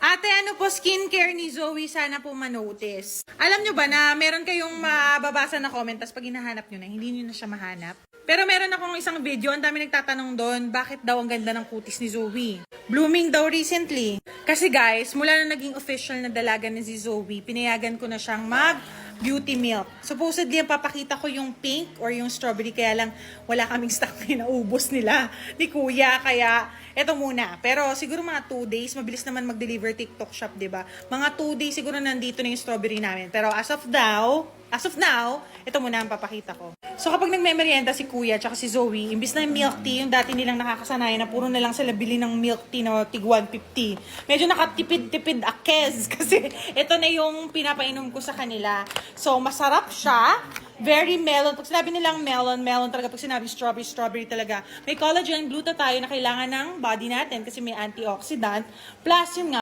Ate, ano po skincare ni Zoe? Sana po manotice. Alam nyo ba na meron kayong mababasa na comment, tapos pag hinahanap nyo na, hindi nyo na siya mahanap? Pero meron akong isang video, ang dami nagtatanong doon, bakit daw ang ganda ng kutis ni Zoe? Blooming daw recently. Kasi guys, mula na naging official na dalaga ni si Zoe, pinayagan ko na siyang beauty milk. Supposedly, ang papakita ko yung pink or yung strawberry, kaya lang wala kaming stock na naubos nila ni Kuya, kaya eto muna. Pero siguro mga 2 days, mabilis naman mag-deliver TikTok shop, 'di ba? Mga 2 days siguro nandito na yung strawberry namin. Pero as of now, ito muna ang papakita ko. So kapag nagme-merienda si Kuya at si Zoe, imbis na yung milk tea, yung dati nilang nakakasanayan na puro na lang sila bili ng milk tea na tig 150. Medyo nakatipid-tipid akes kasi ito na yung pinapainom ko sa kanila. So masarap siya. Very melon. Pag sinabi nilang melon talaga. Pag sinabi strawberry talaga. May collagen, glutathione na kailangan ng body natin kasi may antioxidant. Plus yun nga,